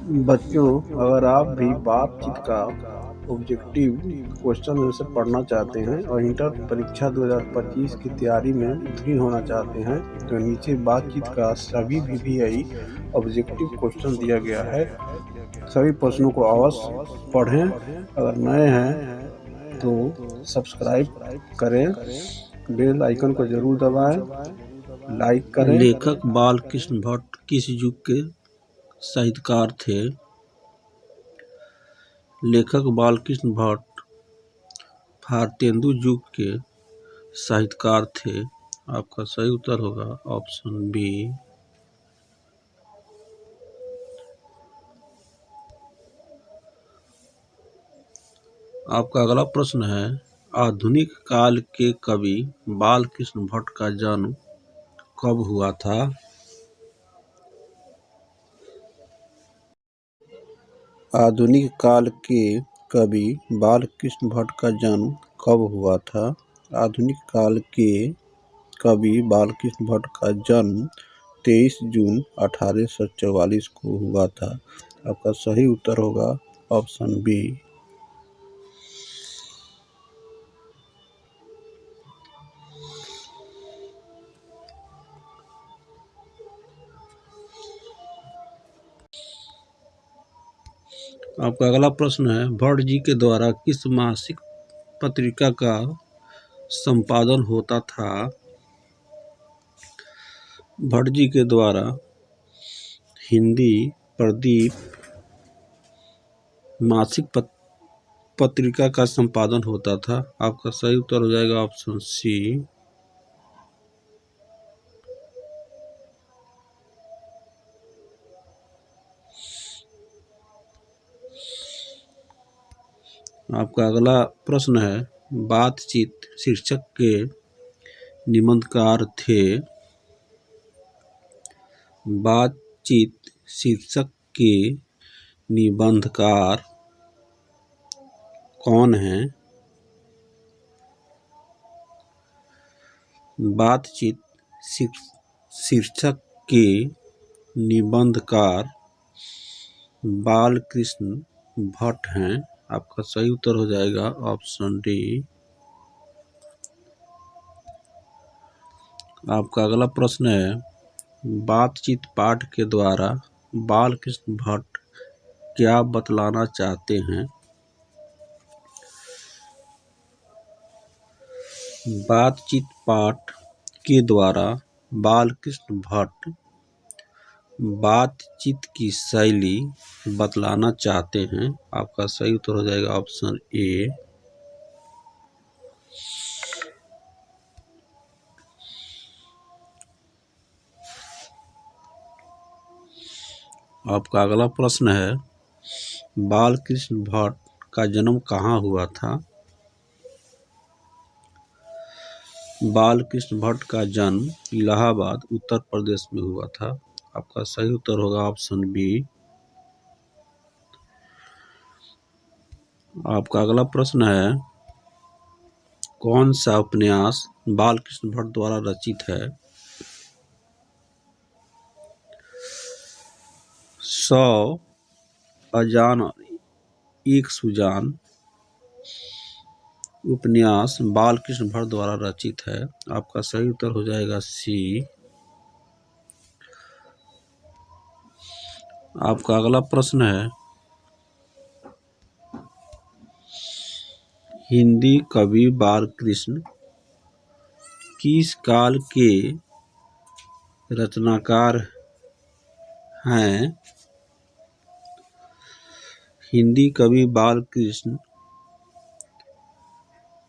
बच्चों, अगर आप भी बातचीत का ऑब्जेक्टिव क्वेश्चन आंसर पढ़ना चाहते हैं और इंटर परीक्षा 2025 की तैयारी में उत्तीर्ण होना चाहते हैं, तो नीचे बातचीत का सभी VVI ऑब्जेक्टिव क्वेश्चन दिया गया है। सभी प्रश्नों को अवश्य पढ़ें। अगर नए हैं तो सब्सक्राइब करें, बेल आइकन को जरूर दबाएं, लाइक करें। लेखक बालकृष्ण भट्ट किस युग के साहित्यकार थे? लेखक बालकृष्ण भट्ट भारतेंदु युग के साहित्यकार थे। आपका सही उत्तर होगा ऑप्शन बी। आपका अगला प्रश्न है, आधुनिक काल के कवि बालकृष्ण भट्ट का जन्म कब हुआ था? आधुनिक काल के कवि बालकृष्ण भट्ट का जन्म कब हुआ था? आधुनिक काल के कवि बालकृष्ण भट्ट का जन्म 23 जून 1844 को हुआ था। आपका सही उत्तर होगा ऑप्शन बी। आपका अगला प्रश्न है, भट्ट जी के द्वारा किस मासिक पत्रिका का संपादन होता था? भट्ट जी के द्वारा हिंदी प्रदीप मासिक पत्रिका का संपादन होता था। आपका सही उत्तर हो जाएगा ऑप्शन सी। आपका अगला प्रश्न है, बातचीत शीर्षक के निबंधकार थे। बातचीत शीर्षक के निबंधकार कौन हैं? बातचीत शीर्षक के निबंधकार बालकृष्ण भट्ट हैं। आपका सही उत्तर हो जाएगा ऑप्शन डी। आपका अगला प्रश्न है, बातचीत पाठ के द्वारा बालकृष्ण भट्ट क्या बतलाना चाहते हैं? बातचीत पाठ के द्वारा बालकृष्ण भट्ट बातचीत की शैली बतलाना चाहते हैं। आपका सही उत्तर हो जाएगा ऑप्शन ए। आपका अगला प्रश्न है, बालकृष्ण भट्ट का जन्म कहाँ हुआ था? बालकृष्ण भट्ट का जन्म इलाहाबाद उत्तर प्रदेश में हुआ था। आपका सही उत्तर होगा ऑप्शन बी। आपका अगला प्रश्न है, कौन सा उपन्यास बालकृष्ण भट्ट द्वारा रचित है? 100 अजान एक सुजान उपन्यास बालकृष्ण भट्ट द्वारा रचित है। आपका सही उत्तर हो जाएगा सी। आपका अगला प्रश्न है, हिंदी कवि बालकृष्ण किस काल के रचनाकार हैं? हिंदी कवि बालकृष्ण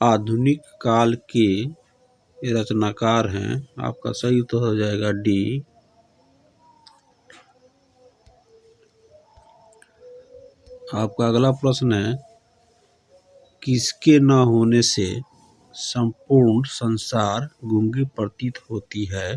आधुनिक काल के रचनाकार हैं। आपका सही उत्तर हो जाएगा डी। आपका अगला प्रश्न है, किसके न होने से संपूर्ण संसार गूंगी प्रतीत होती है?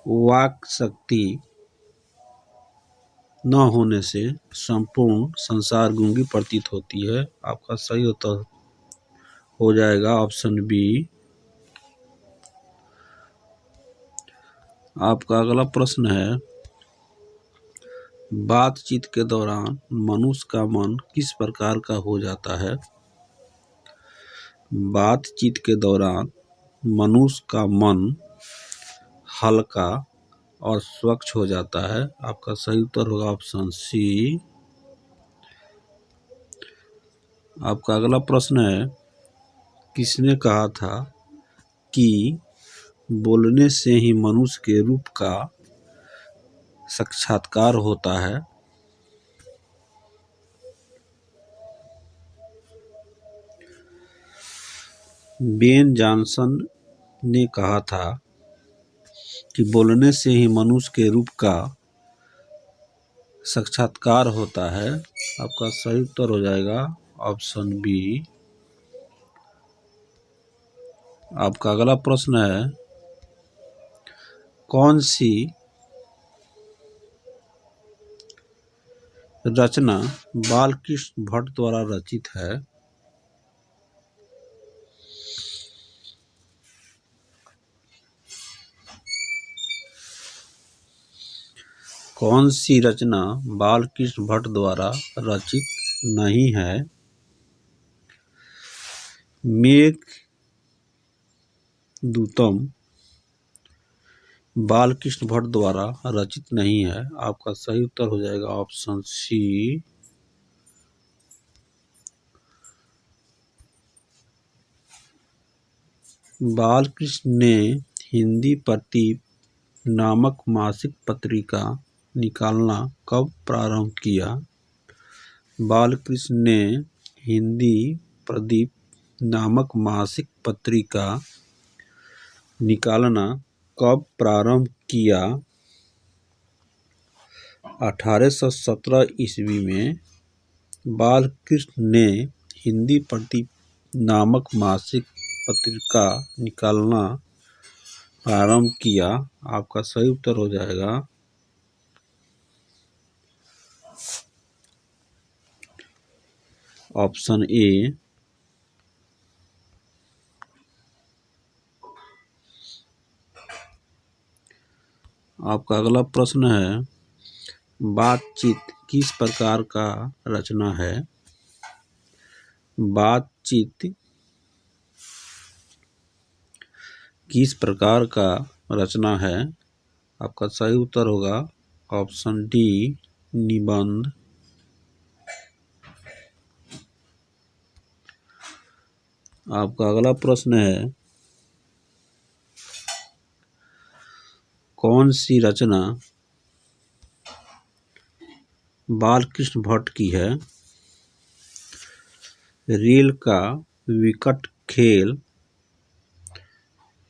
वाक शक्ति न होने से संपूर्ण संसार गूंगी प्रतीत होती है। आपका सही उत्तर हो जाएगा ऑप्शन बी। आपका अगला प्रश्न है, बातचीत के दौरान मनुष्य का मन किस प्रकार का हो जाता है? बातचीत के दौरान मनुष्य का मन हल्का और स्वच्छ हो जाता है। आपका सही उत्तर होगा ऑप्शन सी। आपका अगला प्रश्न है, किसने कहा था कि बोलने से ही मनुष्य के रूप का साक्षात्कार होता है? बेन जॉनसन ने कहा था कि बोलने से ही मनुष्य के रूप का साक्षात्कार होता है। आपका सही उत्तर हो जाएगा ऑप्शन बी। आपका अगला प्रश्न है, कौन सी रचना बालकृष्ण भट्ट द्वारा रचित है? कौन सी रचना बालकृष्ण भट्ट द्वारा रचित नहीं है? मेघदूतम बालकृष्ण भट्ट द्वारा रचित नहीं है। आपका सही उत्तर हो जाएगा ऑप्शन सी। बालकृष्ण ने हिंदी प्रदीप नामक मासिक पत्रिका निकालना कब प्रारंभ किया? बालकृष्ण ने हिंदी प्रदीप नामक मासिक पत्रिका निकालना कब प्रारंभ किया? 1817 ईस्वी में बालकृष्ण ने हिंदी प्रदीप नामक मासिक पत्रिका निकालना प्रारंभ किया। आपका सही उत्तर हो जाएगा ऑप्शन ए। आपका अगला प्रश्न है, बातचीत किस प्रकार का रचना है? बातचीत किस प्रकार का रचना है? आपका सही उत्तर होगा ऑप्शन डी, निबंध। आपका अगला प्रश्न है, कौन सी रचना बालकृष्ण भट्ट की है? रेल का विकट खेल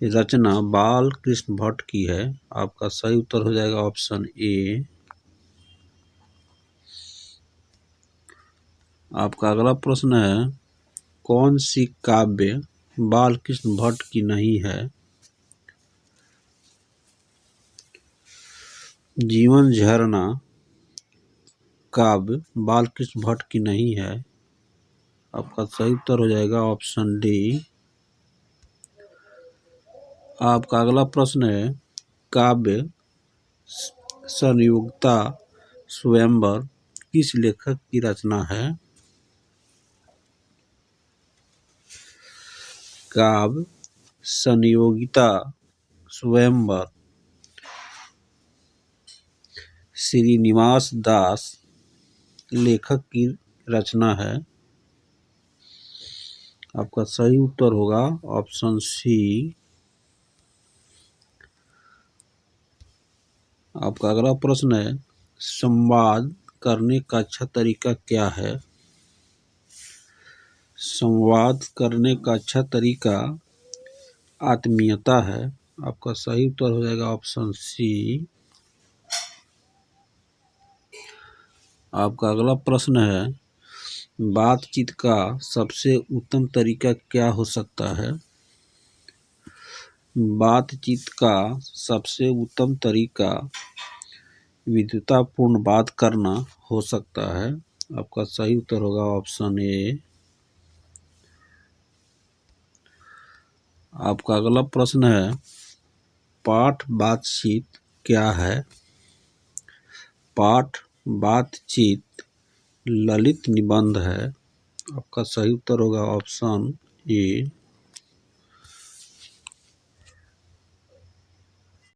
रचना बालकृष्ण भट्ट की है। आपका सही उत्तर हो जाएगा ऑप्शन ए। आपका अगला प्रश्न है, कौन सी काव्य बालकृष्ण भट्ट की नहीं है? जीवन झरना काव्य बालकृष्ण भट्ट की नहीं है। आपका सही उत्तर हो जाएगा ऑप्शन डी। आपका अगला प्रश्न है, काव्य संयोगिता स्वयंवर किस लेखक की रचना है? काव्य संयोगिता स्वयंवर श्रीनिवास दास लेखक की रचना है। आपका सही उत्तर होगा ऑप्शन सी। आपका अगला प्रश्न है, संवाद करने का अच्छा तरीका क्या है? संवाद करने का अच्छा तरीका आत्मीयता है। आपका सही उत्तर हो जाएगा ऑप्शन सी। आपका अगला प्रश्न है, बातचीत का सबसे उत्तम तरीका क्या हो सकता है? बातचीत का सबसे उत्तम तरीका विद्वतापूर्ण बात करना हो सकता है। आपका सही उत्तर होगा ऑप्शन ए। आपका अगला प्रश्न है, पाठ बातचीत क्या है? पाठ बातचीत ललित निबंध है। आपका सही उत्तर होगा ऑप्शन ए